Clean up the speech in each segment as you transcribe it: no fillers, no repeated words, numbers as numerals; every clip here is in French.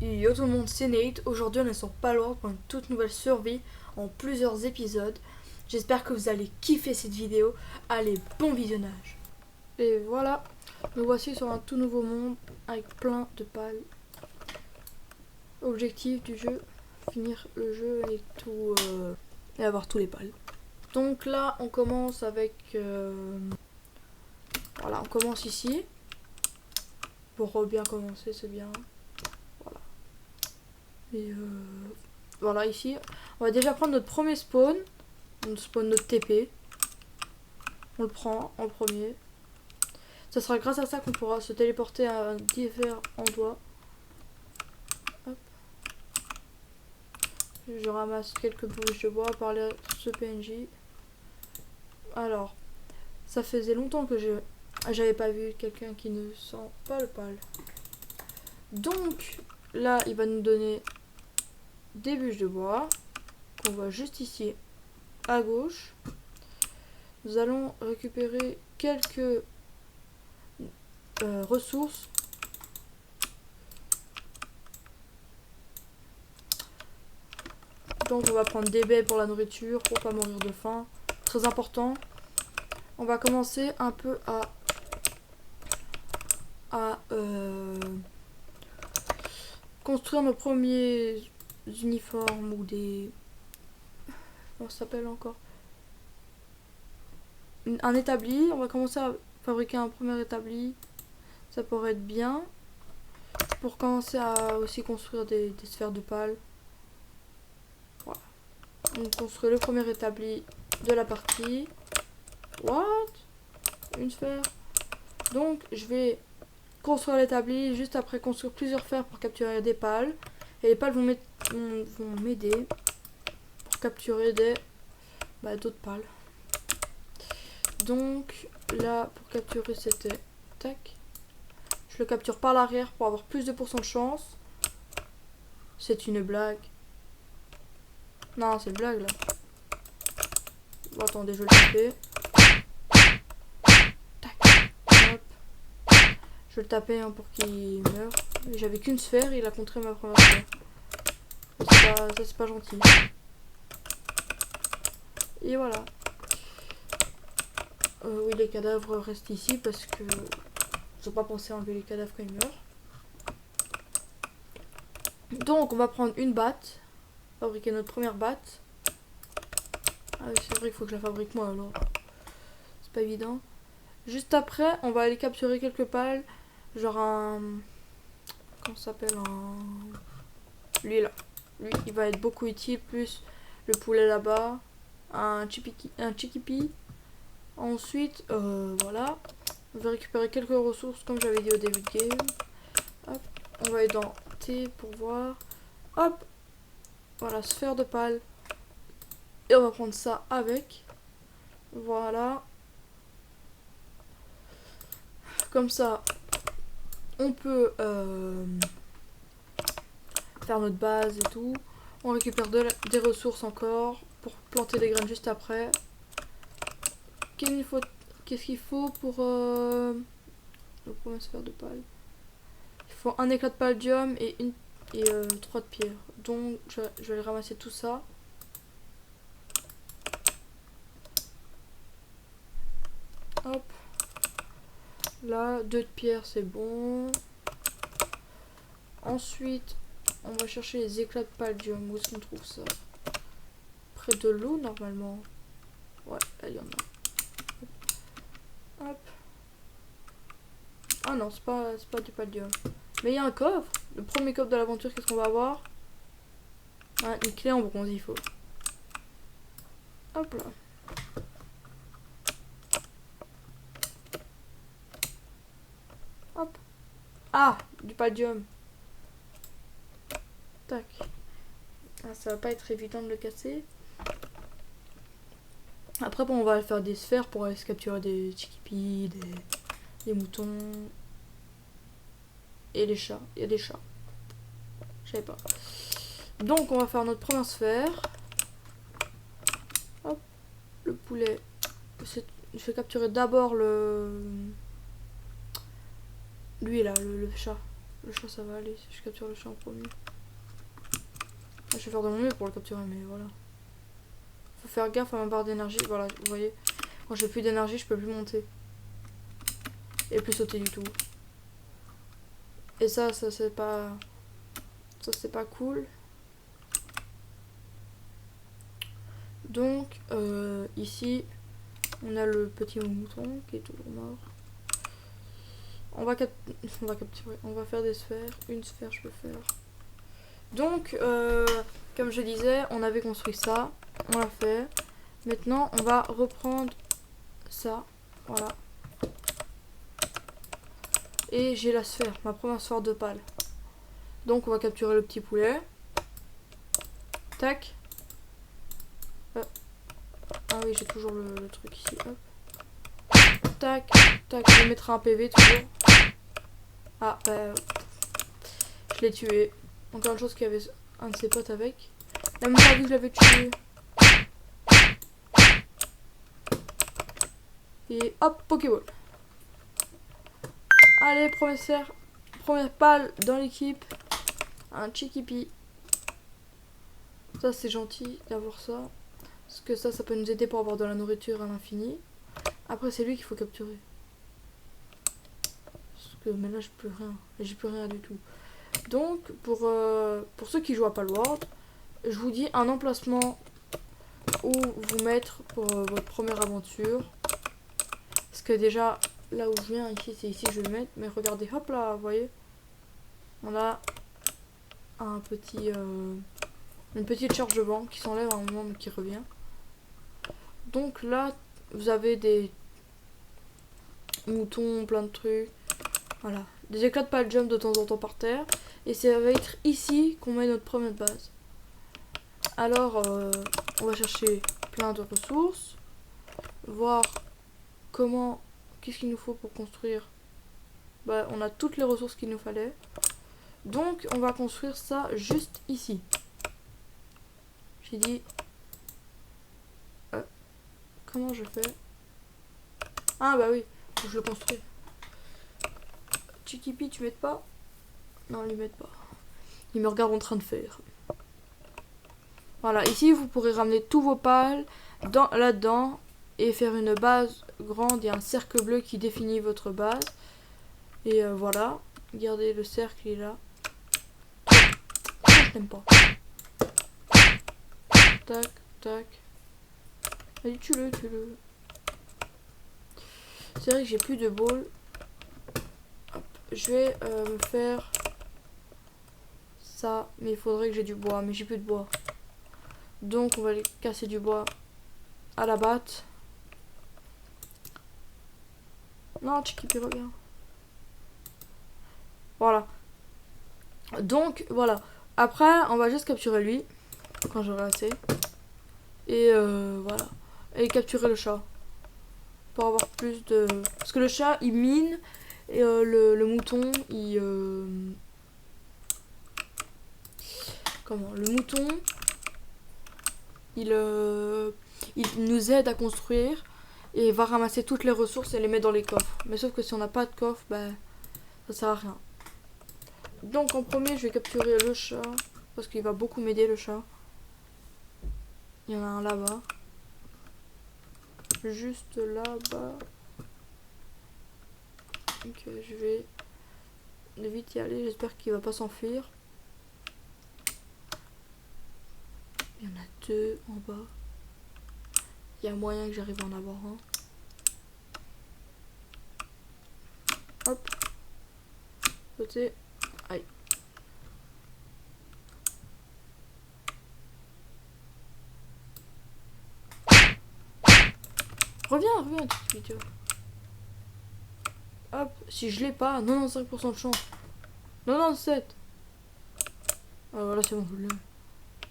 Yo tout le monde, c'est Nate. Aujourd'hui on est sur Palworld pour une toute nouvelle survie en plusieurs épisodes. J'espère que vous allez kiffer cette vidéo. Allez, bon visionnage. Et voilà, nous voici sur un tout nouveau monde avec plein de pales. Objectif du jeu, finir le jeu et tout et avoir tous les pales. Donc là on commence avec voilà, on commence ici. Pour bien commencer, c'est bien. Voilà. Et voilà, ici, on va déjà prendre notre premier spawn. On spawn notre TP. On le prend en premier. Ça sera grâce à ça qu'on pourra se téléporter à divers endroits. Hop. Je ramasse quelques bouches de bois par ce PNJ. Alors, ça faisait longtemps que j'avais pas vu quelqu'un qui ne sent pas le pal. Donc, là, il va nous donner des bûches de bois qu'on voit juste ici à gauche. Nous allons récupérer quelques ressources. Donc on va prendre des baies pour la nourriture, pour pas mourir de faim. Très important. On va commencer un peu à construire nos premiers uniformes ou des... Comment ça s'appelle encore? Un établi. On va commencer à fabriquer un premier établi. Ça pourrait être bien. Pour commencer à aussi construire des sphères de pal. Voilà. On construit le premier établi de la partie. What? Une sphère. Donc je vais construire l'établi, juste après construire plusieurs fers pour capturer des pales. Et les pales vont m'aider pour capturer d'autres pales. Donc là, pour capturer c'était tac. Je le capture par l'arrière pour avoir plus de pourcents de chance. C'est une blague. Non, c'est une blague là. Bon, attendez, je vais le taper. Tac. Hop. Je vais le taper pour qu'il meure. J'avais qu'une sphère, il a contré ma première sphère. Ça c'est pas gentil. Et voilà. Oui, les cadavres restent ici parce que je n'ai pas pensé à enlever les cadavres quand ils meurent. Donc on va prendre une batte. Fabriquer notre première batte. Ah oui, c'est vrai qu'il faut que je la fabrique moi alors. C'est pas évident. Juste après, on va aller capturer quelques pales. Genre un... Comment ça s'appelle Lui là. Lui, il va être beaucoup utile. Plus le poulet là-bas. Un chikipi. Ensuite, voilà. On va récupérer quelques ressources comme j'avais dit au début de game. Hop. On va aller dans T pour voir. Hop. Voilà, sphère de pal. Et on va prendre ça avec. Voilà. Comme ça, on peut faire notre base et tout. On récupère des ressources encore pour planter des graines juste après. Qu'est-ce qu'il faut pour la première sphère de pal? Il faut un éclat de palladium et 3 de pierre. Donc je vais aller ramasser tout ça. Hop. Là, 2 de pierre, c'est bon. Ensuite, on va chercher les éclats de palladium. Où est-ce qu'on trouve ça? Près de l'eau, normalement. Ouais, là, il y en a. Hop. Ah non, c'est pas du palladium. Mais il y a un coffre. Le premier coffre de l'aventure, qu'est-ce qu'on va avoir? Ah, une clé en bronze, il faut. Hop là. Hop. Ah, du palladium. Tac. Ah, ça va pas être évident de le casser. Après, bon, on va faire des sphères pour aller se capturer des chikipis, des moutons. Et les chats. Il y a des chats. Je savais pas. Donc, on va faire notre première sphère. Hop. Le poulet. Je vais capturer d'abord lui là, le chat. Le chat ça va aller si je capture le chat en premier. Je vais faire de mon mieux pour le capturer, mais voilà. Faut faire gaffe à ma barre d'énergie. Voilà, vous voyez. Quand j'ai plus d'énergie, je peux plus monter. Et plus sauter du tout. Et ça c'est pas... Ça c'est pas cool. Donc, ici, on a le petit mouton qui est toujours mort. On va capturer. On va faire des sphères. Une sphère, je peux faire. Donc, comme je disais, on avait construit ça. On l'a fait. Maintenant, on va reprendre ça. Voilà. Et j'ai la sphère. Ma première sphère de pâle. Donc, on va capturer le petit poulet. Tac. Ah oui, j'ai toujours le truc ici. Hop. Tac. Tac. Je vais mettre un PV toujours. Ah, bah... Je l'ai tué. Encore une chose qu'il y avait un de ses potes avec. Il a même pas vu que je l'avais tué. Et hop, Pokéball. Allez, première balle dans l'équipe. Un Chikipi. Ça, c'est gentil d'avoir ça. Parce que ça peut nous aider pour avoir de la nourriture à l'infini. Après, c'est lui qu'il faut capturer. Parce que, mais là, j'ai plus rien. J'ai plus rien du tout. Donc, pour ceux qui jouent à Palworld, je vous dis un emplacement où vous mettre pour votre première aventure. Parce que déjà, là où je viens, ici, c'est ici que je vais le mettre. Mais regardez, hop là, vous voyez. On a un petit, une petite charge de banque qui s'enlève à un moment mais qui revient. Donc là, vous avez des moutons, plein de trucs. Voilà. Des éclats de pal jump de temps en temps par terre. Et ça va être ici qu'on met notre première base. Alors, on va chercher plein de ressources. Voir comment... Qu'est-ce qu'il nous faut pour construire. Bah, on a toutes les ressources qu'il nous fallait. Donc, on va construire ça juste ici. J'ai dit... comment je fais? Ah bah oui, faut que je le construis. Chikipi, tu m'aides pas? Non, ils m'aident pas. Ils me regardent en train de faire. Voilà, ici vous pourrez ramener tous vos pales là-dedans et faire une base grande. Il y a un cercle bleu qui définit votre base. Et voilà, regardez le cercle, il est là. Je n'aime pas. Tac, tac. Allez, tue-le. C'est vrai que j'ai plus de ball. Hop. Je vais me faire ça, mais il faudrait que j'ai du bois, mais j'ai plus de bois. Donc on va aller casser du bois à la batte. Non, Chikipi revient. Voilà. Donc voilà. Après, on va juste capturer lui quand j'aurai assez. Et voilà. Et capturer le chat. Pour avoir plus de... Parce que le chat, il mine. Et le mouton, il... Comment? Le mouton, il nous aide à construire. Et va ramasser toutes les ressources et les mettre dans les coffres. Mais sauf que si on n'a pas de coffre, bah... ça sert à rien. Donc en premier, je vais capturer le chat. Parce qu'il va beaucoup m'aider, le chat. Il y en a un là-bas. Juste là-bas. Donc je vais vite y aller. J'espère qu'il va pas s'enfuir. Il y en a deux en bas. Il y a moyen que j'arrive à en avoir un. Hop. Côté. Aïe. Reviens, petite vidéo. Hop, si je l'ai pas, 95% de chance. 97. Ah voilà, c'est bon, je l'ai.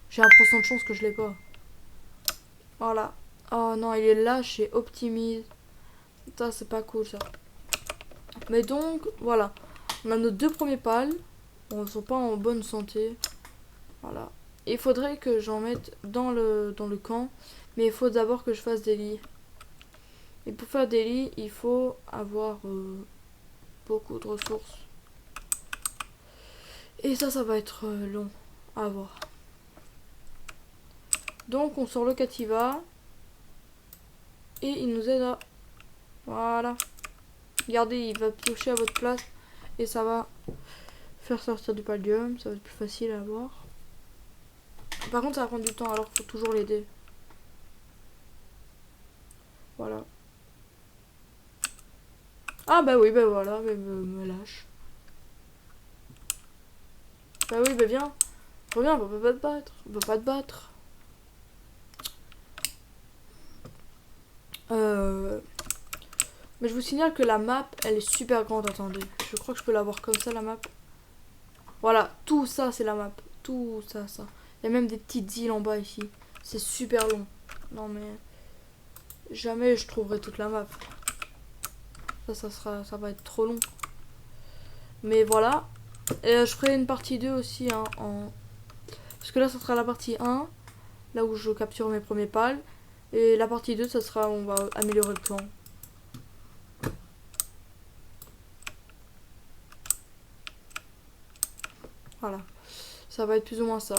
J'ai 1% de chance que je l'ai pas. Voilà. Oh non, il est là chez Optimise. Ça, c'est pas cool, ça. Mais donc, voilà. On a nos deux premiers pales. Bon, ils sont pas en bonne santé. Voilà. Et il faudrait que j'en mette dans le camp. Mais il faut d'abord que je fasse des lits. Et pour faire des lits, il faut avoir beaucoup de ressources. Et ça va être long à voir. Donc on sort le Cativa. Et il nous aide à... Voilà. Regardez, il va piocher à votre place. Et ça va faire sortir du pallium. Ça va être plus facile à avoir. Par contre, ça va prendre du temps, alors faut toujours l'aider. Voilà. Ah bah oui, bah voilà, mais me lâche. Bah oui, bah viens. Reviens, on peut pas te battre. On peut pas te battre. Mais je vous signale que la map, elle est super grande, attendez. Je crois que je peux l'avoir comme ça, la map. Voilà, tout ça, c'est la map. Tout ça, ça. Il y a même des petites îles en bas ici. C'est super long. Non mais... Jamais je trouverai toute la map. Ça va être trop long. Mais voilà. Et je ferai une partie 2 aussi, hein, parce que là, ça sera la partie 1. Là où je capture mes premiers pals. Et la partie 2, ça sera, on va améliorer le plan. Voilà. Ça va être plus ou moins ça.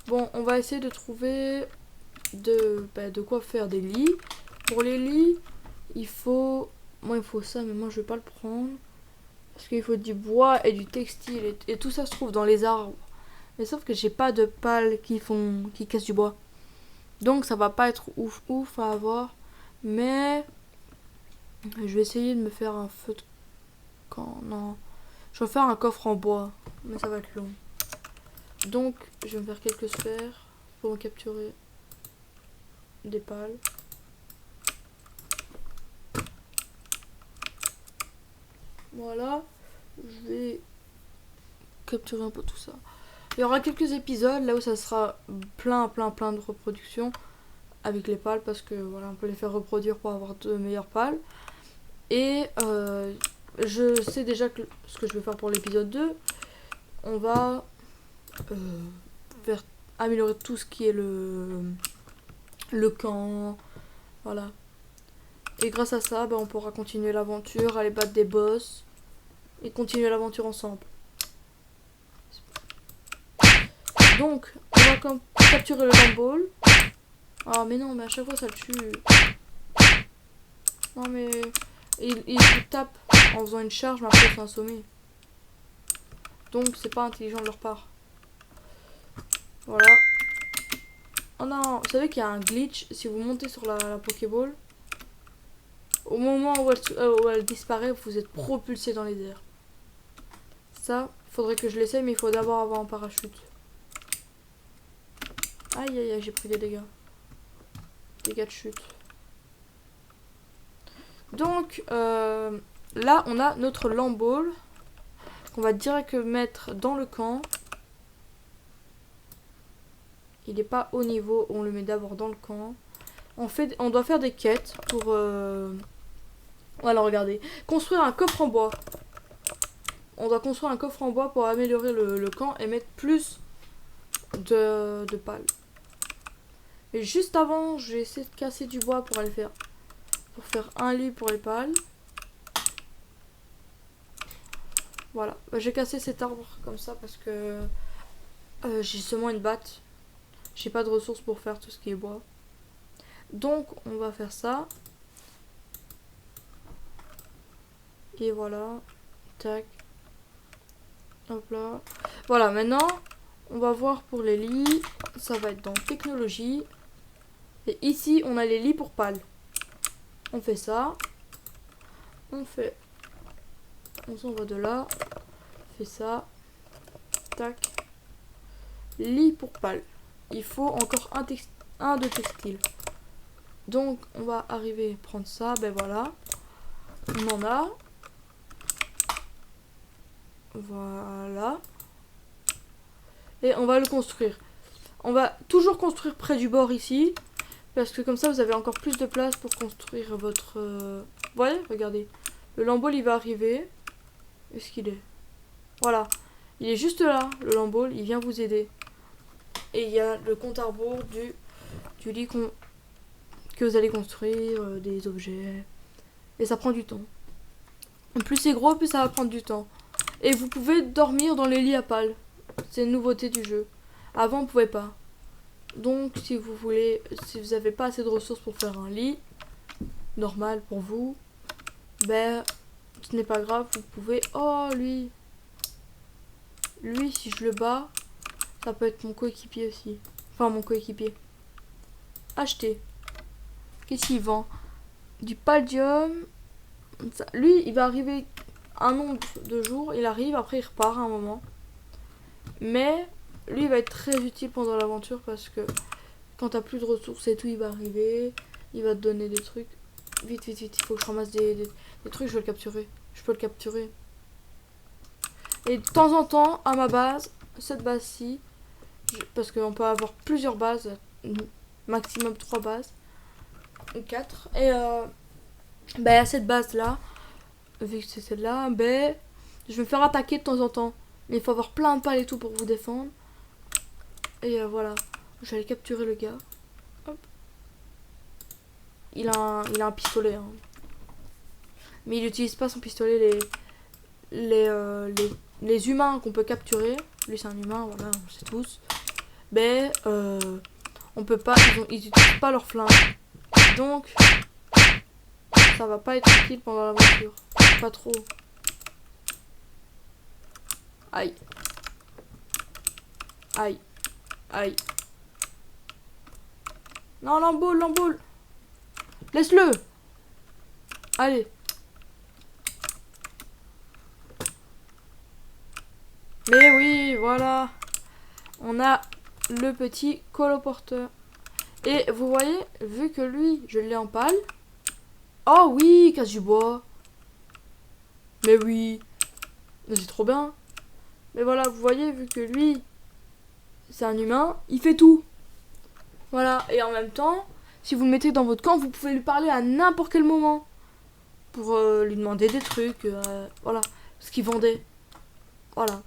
Bon, on va essayer de trouver de quoi faire des lits. Pour les lits, il faut... Moi, il faut ça, mais moi, je vais pas le prendre. Parce qu'il faut du bois et du textile. Et tout ça se trouve dans les arbres. Mais sauf que j'ai pas de pales qui cassent du bois. Donc, ça va pas être ouf à avoir. Mais... Je vais essayer de me faire un feu de camp. Non. Je vais faire un coffre en bois. Mais ça va être long. Donc, je vais me faire quelques sphères pour me capturer des pales. Voilà. Je vais capturer un peu tout ça. Il y aura quelques épisodes là où ça sera plein de reproductions avec les pales parce que voilà, on peut les faire reproduire pour avoir de meilleures pales. Et je sais déjà que ce que je vais faire pour l'épisode 2. On va faire améliorer tout ce qui est le camp. Voilà. Et grâce à ça, on pourra continuer l'aventure, aller battre des boss et continuer l'aventure ensemble. Donc, on va capturer le Lamball. Ah mais non, mais à chaque fois ça le tue. Non mais... Il tape en faisant une charge, mais après c'est un sommet. Donc c'est pas intelligent de leur part. Voilà. Oh non, vous savez qu'il y a un glitch. Si vous montez sur la Pokéball, au moment où elle disparaît, vous êtes propulsé dans les airs. Ça, faudrait que je l'essaye, mais il faut d'abord avoir un parachute. Aïe aïe aïe, j'ai pris des dégâts. Dégâts de chute. Donc, là, on a notre Lamball qu'on va direct mettre dans le camp. Il n'est pas au niveau, on le met d'abord dans le camp. On doit faire des quêtes pour... Voilà, regardez. Construire un coffre en bois. On doit construire un coffre en bois pour améliorer le camp et mettre plus de pales. Et juste avant, je vais essayer de casser du bois pour aller faire... Pour faire un lit pour les pales. Voilà. J'ai cassé cet arbre comme ça parce que j'ai seulement une batte. J'ai pas de ressources pour faire tout ce qui est bois. Donc, on va faire ça. Et voilà. Tac. Hop là. Voilà, maintenant, on va voir pour les lits. Ça va être dans technologie. Et ici, on a les lits pour pales. On fait ça. On s'en va de là. On fait ça. Tac. Lit pour pales. Il faut encore un de textile. Donc, on va arriver à prendre ça. Ben voilà. On en a. Voilà. Et on va le construire. On va toujours construire près du bord ici. Parce que comme ça, vous avez encore plus de place pour construire votre... Vous voyez, regardez. Le Lamball, il va arriver. Où est-ce qu'il est? Voilà. Il est juste là, le Lamball. Il vient vous aider. Et il y a le compte à rebours du lit que vous allez construire, des objets. Et ça prend du temps. Plus c'est gros, plus ça va prendre du temps. Et vous pouvez dormir dans les lits à pales. C'est une nouveauté du jeu. Avant, on pouvait pas. Donc, si vous voulez, si vous n'avez pas assez de ressources pour faire un lit normal pour vous, ben, ce n'est pas grave, vous pouvez... Oh, lui, si je le bats, ça peut être mon coéquipier aussi. Enfin, mon coéquipier. Acheter. Qu'est-ce qu'il vend? Du palladium. Lui, il va arriver un nombre de jours, il arrive, après il repart à un moment. Mais lui, il va être très utile pendant l'aventure parce que quand t'as plus de ressources et tout, il va arriver, il va te donner des trucs. Vite, vite, vite, il faut que je ramasse des trucs, je vais le capturer. Je peux le capturer. Et de temps en temps, à ma base, cette base-ci, parce qu'on peut avoir plusieurs bases, maximum 3 bases, ou 4. Et ben, à cette base-là, vu que c'est celle-là, ben, je vais me faire attaquer de temps en temps. Mais il faut avoir plein de pales et tout pour vous défendre. Et voilà, je vais aller capturer le gars. Hop. Il a un pistolet. Hein. Mais il n'utilise pas son pistolet. Les humains qu'on peut capturer, lui c'est un humain, voilà, on sait tous. Mais on peut pas, ils utilisent pas leur flingue. Donc, ça va pas être utile pendant l'aventure. Pas trop. Aïe. Aïe. Aïe. Non, l'emboule. Laisse-le. Allez. Mais oui, voilà. On a le petit coloporteur. Et vous voyez, vu que lui, je l'ai en pâle. Oh oui, casse du bois. Mais oui. C'est trop bien. Mais voilà, vous voyez, vu que lui, c'est un humain, il fait tout. Voilà, et en même temps, si vous le mettez dans votre camp, vous pouvez lui parler à n'importe quel moment. Pour lui demander des trucs, voilà, ce qu'il vendait. Voilà.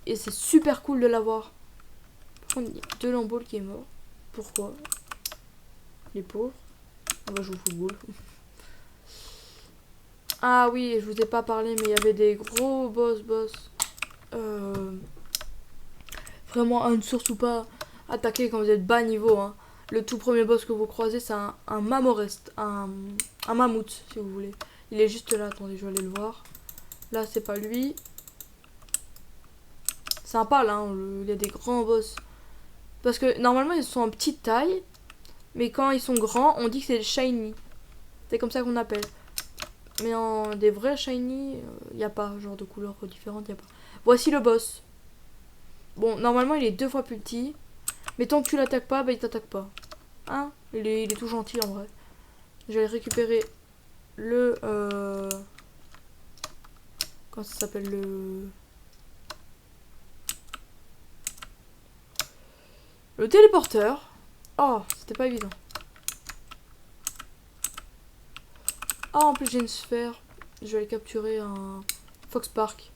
Et c'est super cool de l'avoir. Par contre, il y a 2 lambeaux qui est mort. Pourquoi? Les pauvres. On va jouer au football. Ah oui, je vous ai pas parlé, mais il y avait des gros boss. Vraiment, à une source ou pas, attaquer quand vous êtes bas niveau. Hein. Le tout premier boss que vous croisez, c'est un mamoreste. Un mammouth, si vous voulez. Il est juste là. Attendez, je vais aller le voir. Là, c'est pas lui. C'est un pâle, hein. Il y a des grands boss. Parce que normalement, ils sont en petite taille. Mais quand ils sont grands, on dit que c'est des shiny. C'est comme ça qu'on appelle. Mais en des vrais shiny, il n'y a pas. Genre de couleurs différentes, il n'y a pas. Voici le boss. Bon, normalement, il est 2 fois plus petit. Mais tant que tu l'attaques pas, bah il t'attaque pas. Hein? Il est tout gentil en vrai. Je vais récupérer le... Comment ça s'appelle le téléporteur. Oh, c'était pas évident. Ah, en plus j'ai une sphère. Je vais aller capturer un Fox Park.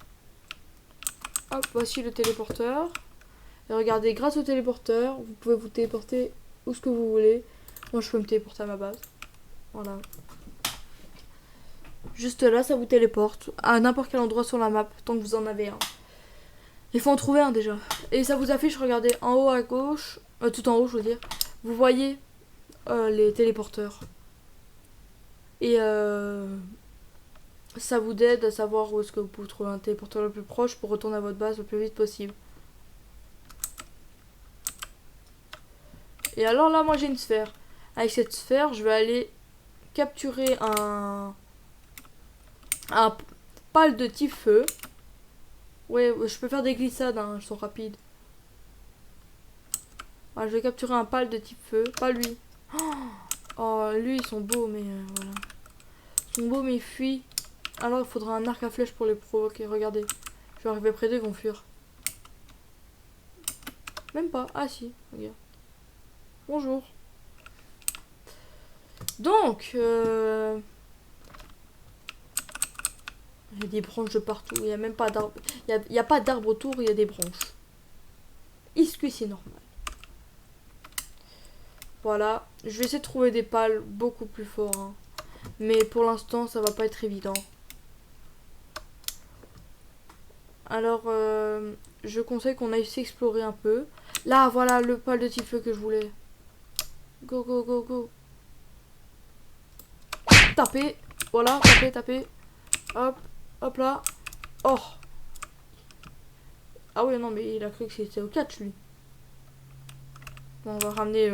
Hop, voici le téléporteur. Et regardez, grâce au téléporteur, vous pouvez vous téléporter où ce que vous voulez. Moi, je peux me téléporter à ma base. Voilà. Juste là, ça vous téléporte à n'importe quel endroit sur la map, tant que vous en avez un. Il faut en trouver un déjà. Et ça vous affiche, regardez, en haut à gauche, tout en haut, je veux dire. Vous voyez les téléporteurs. Et ça vous aide à savoir où est-ce que vous pouvez trouver un téléporteur le plus proche pour retourner à votre base le plus vite possible. Et alors là, moi j'ai une sphère. Avec cette sphère, je vais aller capturer un pâle de type feu. Ouais, je peux faire des glissades, hein, elles sont rapides. Voilà, je vais capturer un pâle de type feu. Pas lui. Oh, lui, ils sont beaux, mais voilà. Ils sont beaux, mais ils fuient. Alors, il faudra un arc à flèche pour les provoquer. Regardez. Je vais arriver près d'eux, ils vont fuir. Même pas. Ah, si. Regarde. Bonjour. Donc, il y a des branches de partout. Il n'y a même pas d'arbre. Il n'y a pas d'arbre autour, il y a des branches. Est-ce que c'est normal? Voilà. Je vais essayer de trouver des pales beaucoup plus forts. Hein. Mais pour l'instant, ça va pas être évident. Alors, je conseille qu'on aille s'explorer un peu. Là, voilà le pal de type feu que je voulais. Go, go, go, go. Tapez. Voilà, tapez, tapez. Hop, hop là. Oh. Ah ouais, non, mais il a cru que c'était au catch, lui. Bon, on va ramener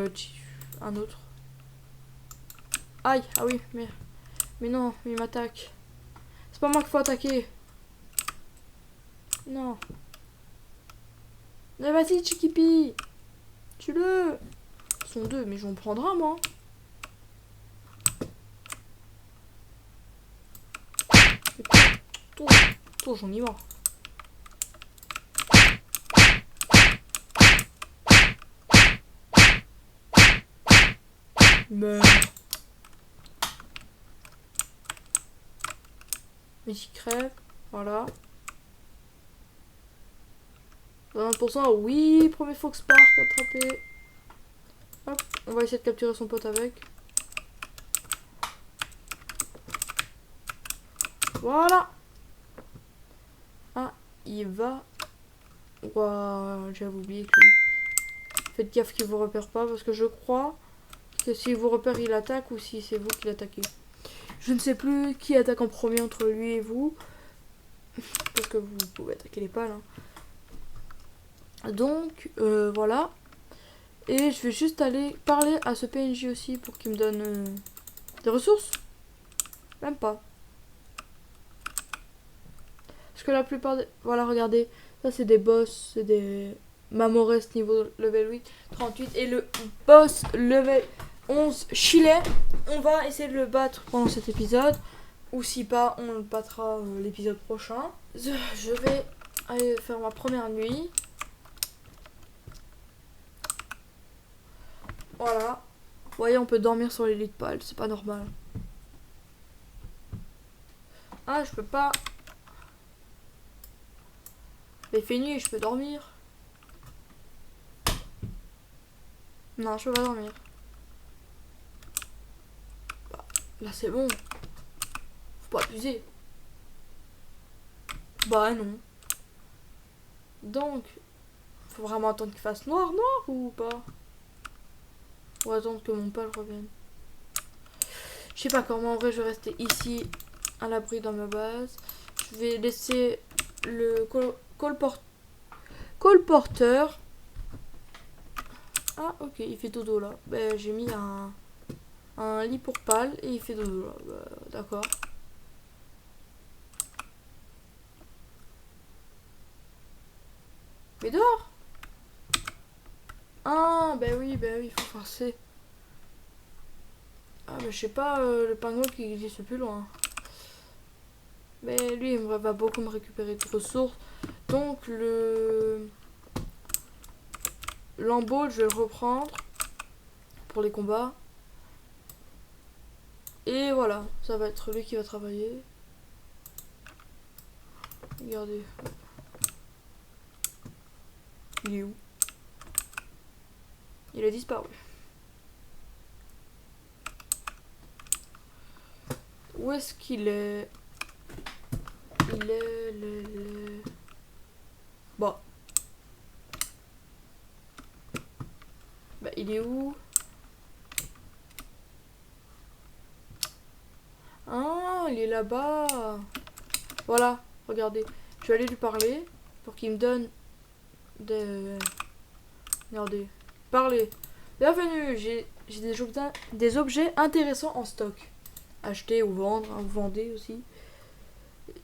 un autre. Aïe, ah oui, mais non, il m'attaque. C'est pas moi qu'il faut attaquer. Non. Mais vas-y, Chikipi. Tue-le. Ils sont deux, mais je vais en prendre un, moi. Toi, j'en ai marre. Meurs. Mais j'y crève. Voilà. 20%, oui, premier Fox Park attrapé. Hop, on va essayer de capturer son pote avec. Voilà. Ah, il va. Waouh, j'avais oublié que lui. Faites gaffe qu'il vous repère pas parce que je crois que s'il vous repère, il attaque ou si c'est vous qui l'attaquez. Je ne sais plus qui attaque en premier entre lui et vous. Parce que vous pouvez attaquer les pales. Hein. Donc, voilà. Et je vais juste aller parler à ce PNJ aussi pour qu'il me donne des ressources. Même pas. Parce que la plupart des... Voilà, regardez. Ça, c'est des boss. C'est des Mamores niveau level 8, 38. Et le boss level 11, Chile. On va essayer de le battre pendant cet épisode. Ou si pas, on le battra l'épisode prochain. Je vais aller faire ma première nuit. Voilà. Vous voyez, on peut dormir sur les lits de pales. C'est pas normal. Ah, je peux pas... Mais fait nuit, je peux dormir. Non, je peux pas dormir. Bah, là, c'est bon. Faut pas abuser. Bah, non. Donc, faut vraiment attendre qu'il fasse noir ou pas? Ou attendre que mon pal revienne. Je sais pas comment, en vrai, je vais rester ici, à l'abri dans ma base. Je vais laisser le colporteur. Ah, ok, il fait dodo là. Ben, j'ai mis un lit pour pal et il fait dodo là. Ben, d'accord. Mais dehors. Ah, ben oui, il faut forcer. Ah, ben je sais pas, le pingouin qui existe plus loin. Mais lui, il va beaucoup me récupérer de ressources. Donc, l'embauche, je vais le reprendre pour les combats. Et voilà, ça va être lui qui va travailler. Regardez. Il est où? Il a disparu. Où est-ce qu'il est? Il est... Bon. Bah, il est où? Ah, il est là-bas. Voilà, regardez. Je vais aller lui parler pour qu'il me donne des... Regardez. Parlez. Bienvenue, j'ai des objets intéressants en stock. Acheter ou vendre, hein, vous vendez aussi.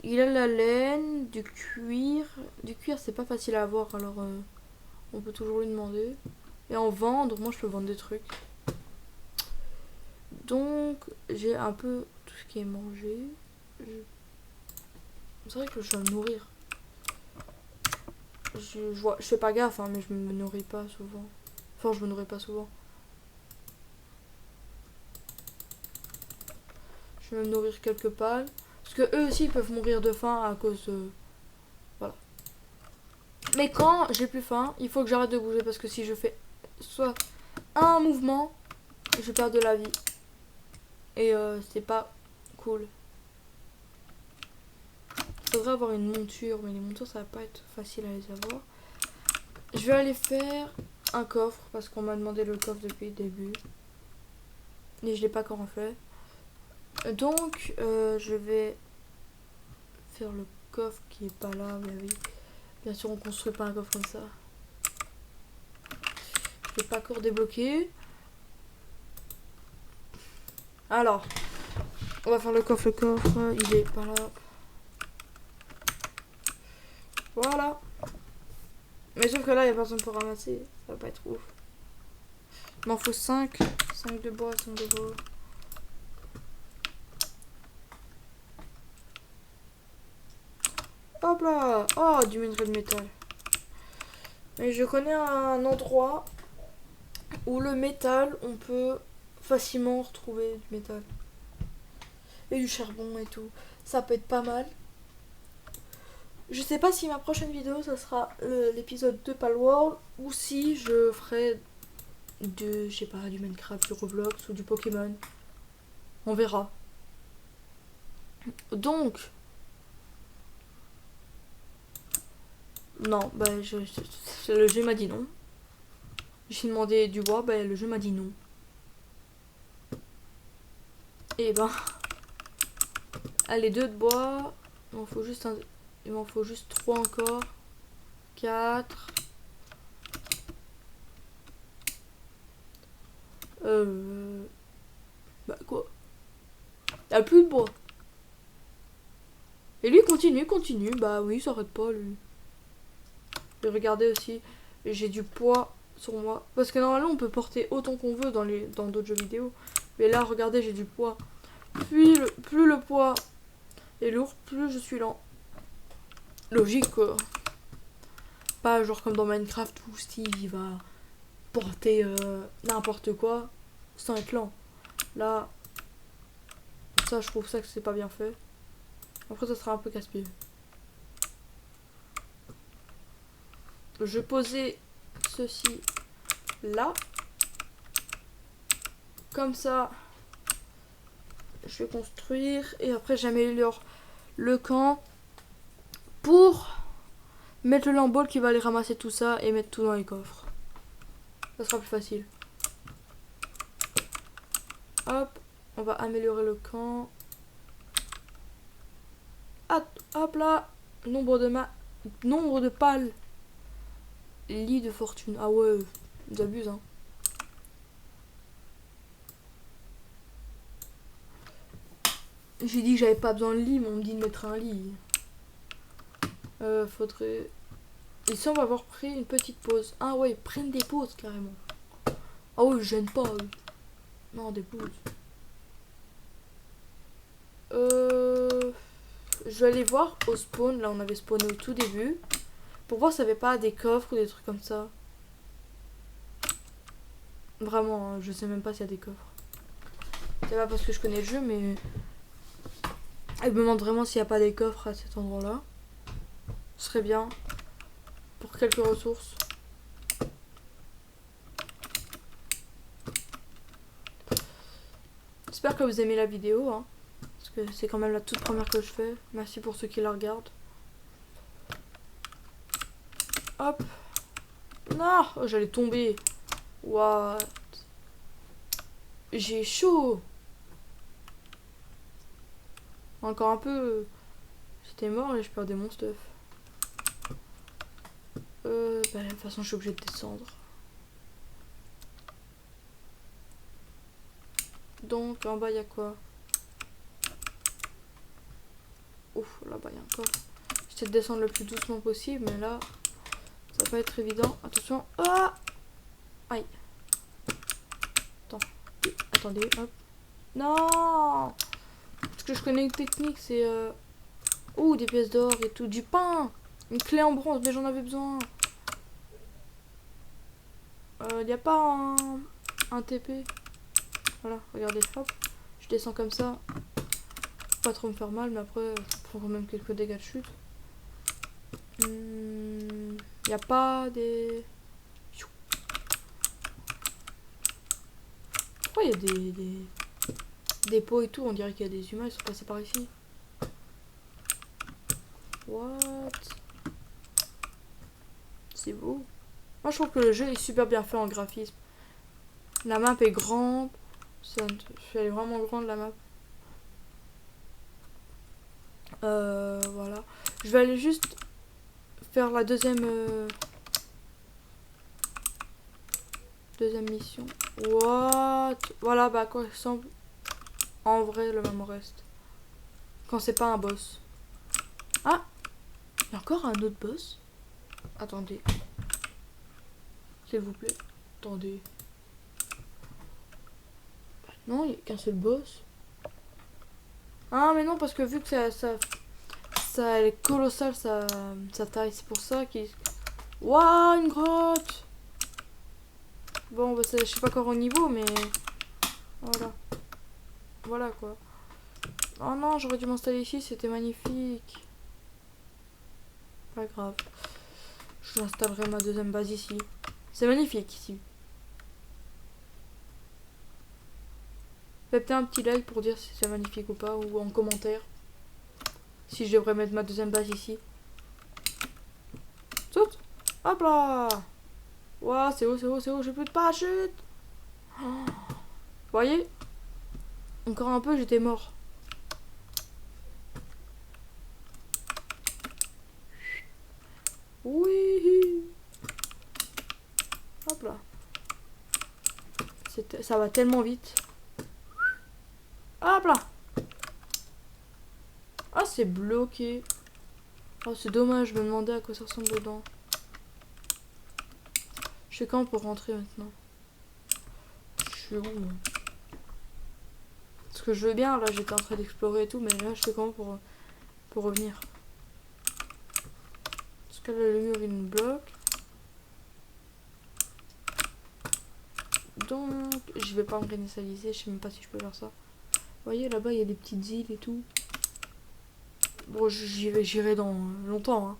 Il a la laine, du cuir. Du cuir, c'est pas facile à avoir, alors on peut toujours lui demander. Et en vendre, moi je peux vendre des trucs. Donc, j'ai un peu tout ce qui est mangé. C'est vrai que je dois me nourrir. Je fais pas gaffe, hein, mais je me nourris pas souvent. Enfin, je me nourris pas souvent. Je vais me nourrir quelque part. Parce que eux aussi peuvent mourir de faim à cause de... Voilà. Mais quand j'ai plus faim, il faut que j'arrête de bouger. Parce que si je fais soit un mouvement, je perds de la vie. Et c'est pas cool. faudrait avoir une monture, mais les montures ça va pas être facile à les avoir. Je vais aller faire un coffre parce qu'on m'a demandé le coffre depuis le début. Et je l'ai pas encore fait. Donc je vais faire le coffre qui est pas là, mais oui. Bien sûr on construit pas un coffre comme ça. Je l'ai pas encore débloqué. Alors, on va faire le coffre, il est pas là. Voilà. Mais sauf que là, il n'y a personne pour ramasser. Ça va pas être ouf. Il m'en faut 5. 5 de bois, 5 de bois. Hop là. Oh, du minerai de métal. Mais je connais un endroit où le métal, on peut facilement retrouver du métal. Et du charbon et tout. Ça peut être pas mal. Je sais pas si ma prochaine vidéo, ça sera l'épisode de Palworld ou si je ferai je sais pas, du Minecraft, du Roblox ou du Pokémon. On verra. Donc, non, bah le jeu m'a dit non. J'ai demandé du bois, bah le jeu m'a dit non. Et ben, allez, 2 de bois. Il m'en faut juste il m'en faut juste 3 encore. 4. Bah quoi? Il n'y a plus de bois. Et lui continue. Bah oui, ça arrête pas lui. Et regardez aussi, j'ai du poids sur moi. Parce que normalement on peut porter autant qu'on veut dans d'autres jeux vidéo. Mais là, regardez, j'ai du poids. Plus le poids est lourd, plus je suis lent. Logique quoi. Pas genre comme dans Minecraft où Steve il va porter n'importe quoi sans être lent. Là, ça je trouve ça que c'est pas bien fait. Après ça sera un peu casse-pied. Je posais ceci là. Comme ça, je vais construire et après j'améliore le camp pour mettre le lambeau qui va aller ramasser tout ça et mettre tout dans les coffres. Ça sera plus facile. Hop, on va améliorer le camp. Hop là, nombre de pales. Lit de fortune. Ah ouais, ils abusent hein. J'ai dit que j'avais pas besoin de lit, mais on me dit de mettre un lit. Faudrait... Ici on va avoir pris une petite pause. Ah ouais, ils prennent des pauses carrément. Ah ouais, je gêne pas. Non, des pauses. Je vais aller voir au spawn. Là on avait spawné au tout début. Pour voir s'il n'y avait pas des coffres ou des trucs comme ça. Vraiment, hein, je sais même pas s'il y a des coffres. C'est pas parce que je connais le jeu, mais... Je me demande vraiment s'il n'y a pas des coffres à cet endroit-là. Ce serait bien. Pour quelques ressources. J'espère que vous aimez la vidéo. Hein, parce que c'est quand même la toute première que je fais. Merci pour ceux qui la regardent. Hop. Non, oh, j'allais tomber. What? J'ai chaud. Encore un peu. J'étais mort et je perdais mon stuff. Bah, de toute façon, je suis obligée de descendre. Donc, en bas, il y a quoi? Ouf, là-bas, il y a encore. J'essaie de descendre le plus doucement possible, mais là, ça va pas être évident. Attention. Ah! Aïe. Attendez, hop. Non! Parce que je connais une technique, c'est... Ouh, des pièces d'or et tout. Du pain! Une clé en bronze, mais j'en avais besoin. Il n'y a pas un TP. Voilà, regardez, hop. Je descends comme ça. Pas trop me faire mal, mais après, je prends quand même quelques dégâts de chute. Il n'y a pas des... Pourquoi il y a des pots et tout? On dirait qu'il y a des humains, ils sont passés par ici. What? C'est beau. Moi je trouve que le jeu est super bien fait en graphisme. La map est grande. Elle est vraiment grande la map. Voilà. Je vais aller juste faire la deuxième mission. What? Voilà, bah quoi ressemble en vrai le même reste. Quand c'est pas un boss. Ah! Il y a encore un autre boss? Attendez. S'il vous plaît. Attendez. Non, il n'y a qu'un seul boss. Ah mais non, parce que vu que ça elle est colossale sa taille, c'est pour ça qu'il... Waouh, une grotte! Bon, bah, je sais pas encore au niveau, mais... Voilà. Voilà, quoi. Oh non, j'aurais dû m'installer ici, c'était magnifique. Pas grave. J'installerai ma deuxième base ici. C'est magnifique, ici. Faites un petit like pour dire si c'est magnifique ou pas, ou en commentaire. Si je devrais mettre ma deuxième base ici. Saute! Hop là! Waouh, c'est haut, c'est haut, c'est haut, j'ai plus de parachute! Oh. Vous voyez? Encore un peu, j'étais mort. Oui! Hop là. Ça va tellement vite. Hop là! Ah, c'est bloqué. Oh, c'est dommage, je me demandais à quoi ça ressemble dedans. Je sais quand pour rentrer maintenant. Je suis où, moi? Parce que je veux bien, là j'étais en train d'explorer et tout, mais là je sais comment pour revenir. Parce que là le mur il me bloque. Donc je vais pas me réinitialiser, je sais même pas si je peux faire ça. Vous voyez là-bas il y a des petites îles et tout. Bon j'irai dans longtemps hein.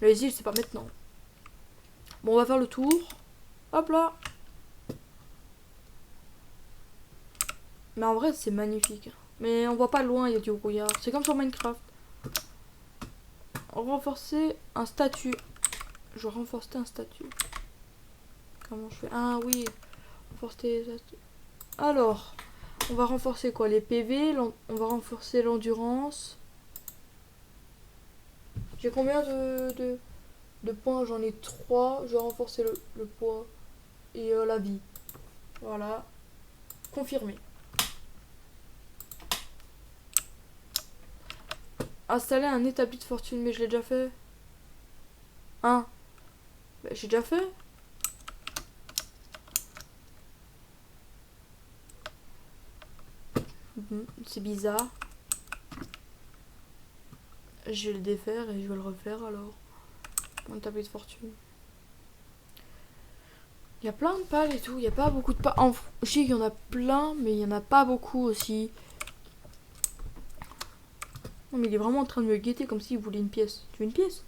Les îles c'est pas maintenant. Bon on va faire le tour. Hop là. Mais en vrai c'est magnifique. Mais on voit pas loin, il y a du brouillard. C'est comme sur Minecraft. Renforcer un statut. Je vais renforcer un statut. Comment je fais? Ah oui. Renforcer les statuts. Alors. On va renforcer quoi? Les PV. On va renforcer l'endurance. J'ai combien de points? J'en ai 3. Je vais renforcer le poids. Et la vie. Voilà. Confirmé. Installer un établi de fortune. Mais je l'ai déjà fait. Bah, j'ai déjà fait. C'est bizarre. Je vais le défaire et je vais le refaire alors. Mon établi de fortune. Il y a plein de pales et tout. Il n'y a pas beaucoup de pales. Je sais qu'il y en a plein, mais il n'y en a pas beaucoup aussi. Non, mais il est vraiment en train de me guetter comme s'il voulait une pièce. Tu veux une pièce?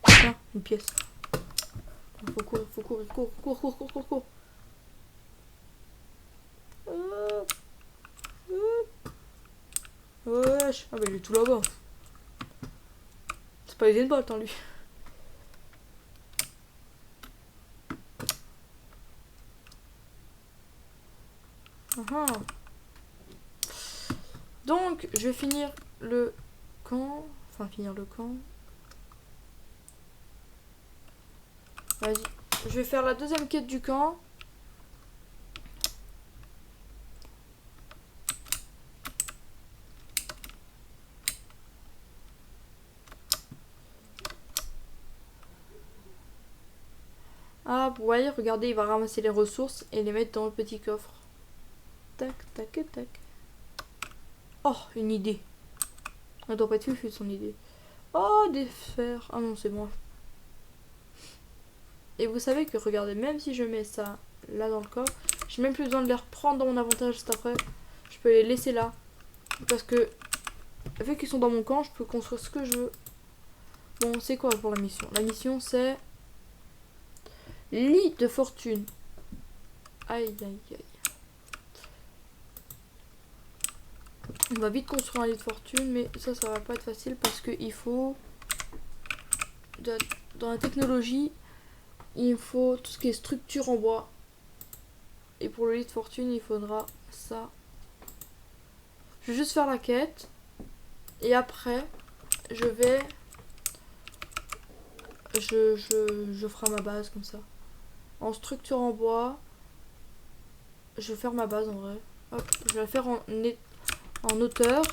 Tiens, une pièce. Faut courir, cours. Wesh. Ah bah il est tout là-bas. C'est pas les bolt hein lui. Donc je vais finir le camp. Enfin finir le camp. Vas-y. Je vais faire la deuxième quête du camp. Ah, vous voyez, regardez, il va ramasser les ressources et les mettre dans le petit coffre. Tac, tac, tac. Oh, une idée. Elle doit pas être fufu son idée. Oh, des fers. Ah non, c'est moi. Et vous savez que, regardez, même si je mets ça là dans le coffre, j'ai même plus besoin de les reprendre dans mon inventaire juste après. Je peux les laisser là. Parce que, vu qu'ils sont dans mon camp, je peux construire ce que je veux. Bon, c'est quoi pour la mission? La mission, c'est... lit de fortune. Aïe, aïe, aïe. On va vite construire un lit de fortune, mais ça va pas être facile parce que il faut... Dans la technologie, il faut tout ce qui est structure en bois. Et pour le lit de fortune, il faudra ça. Je vais juste faire la quête. Et après, je vais... Je ferai ma base comme ça. En structure en bois. Je vais faire ma base en vrai. Hop, je vais la faire en hauteur.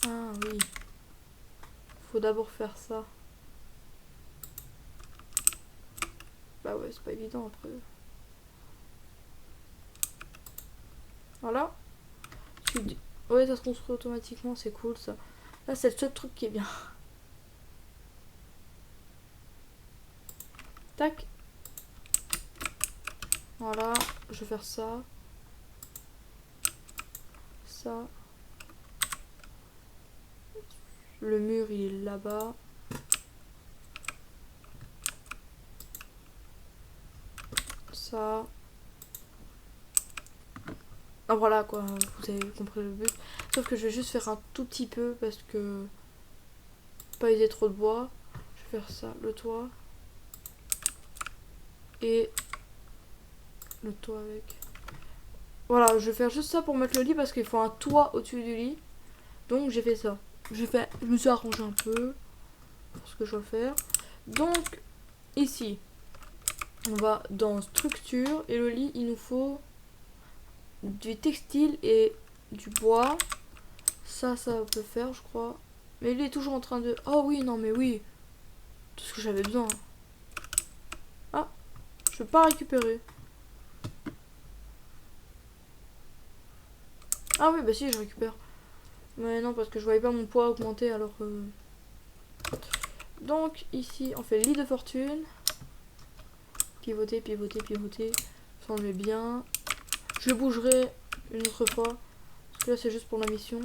Ah oui. Faut d'abord faire ça. Bah ouais, c'est pas évident après. Voilà. Ouais, ça se construit automatiquement, c'est cool ça. Là, c'est le seul truc qui est bien. Tac. Voilà, je vais faire ça. Ça. Le mur, il est là-bas. Ça. Ah voilà quoi, vous avez compris le but. Sauf que je vais juste faire un tout petit peu parce que... Pas user trop de bois. Je vais faire ça, le toit. Et... Le toit avec... Voilà, je vais faire juste ça pour mettre le lit parce qu'il faut un toit au-dessus du lit. Donc j'ai fait ça. Je me suis arrangé un peu pour ce que je dois faire. Donc, ici, on va dans structure et le lit, il nous faut du textile et du bois. Ça peut faire, je crois. Mais il est toujours en train de... Oh oui, non mais oui. Tout ce que j'avais besoin. Ah, je peux pas récupérer. Ah oui, bah si, je récupère. Mais non, parce que je voyais pas mon poids augmenter, alors... Donc, ici, on fait lit de fortune. Pivoter, pivoter, pivoter. Ça, on le met bien. Je le bougerai une autre fois. Parce que là, c'est juste pour la mission.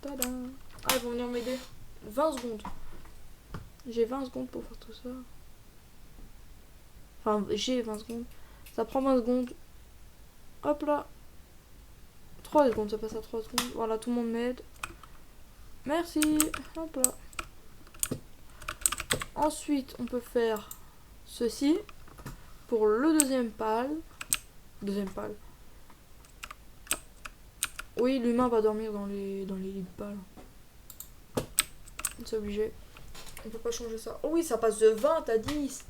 Tada! Ah, ils vont venir m'aider. 20 secondes. J'ai 20 secondes pour faire tout ça. Enfin, j'ai 20 secondes. Ça prend 20 secondes. Hop là. 3 secondes, ça passe à 3 secondes. Voilà, tout le monde m'aide. Merci. Hop là. Ensuite, on peut faire ceci. Pour le deuxième pal. Deuxième pal. Oui, l'humain va dormir dans les lits de pales. C'est obligé. On peut pas changer ça. Oh oui, ça passe de 20 à 10.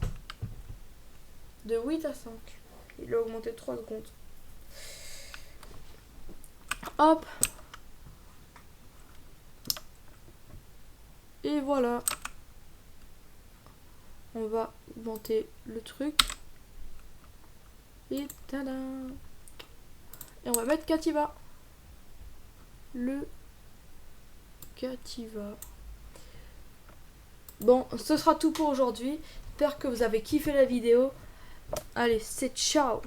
De 8 à 5. Il a augmenté de 3 secondes. Hop. Et voilà. On va augmenter le truc. Et tada. Et on va mettre Cativa. Le Cativa. Bon, ce sera tout pour aujourd'hui. J'espère que vous avez kiffé la vidéo. Allez, c'est ciao.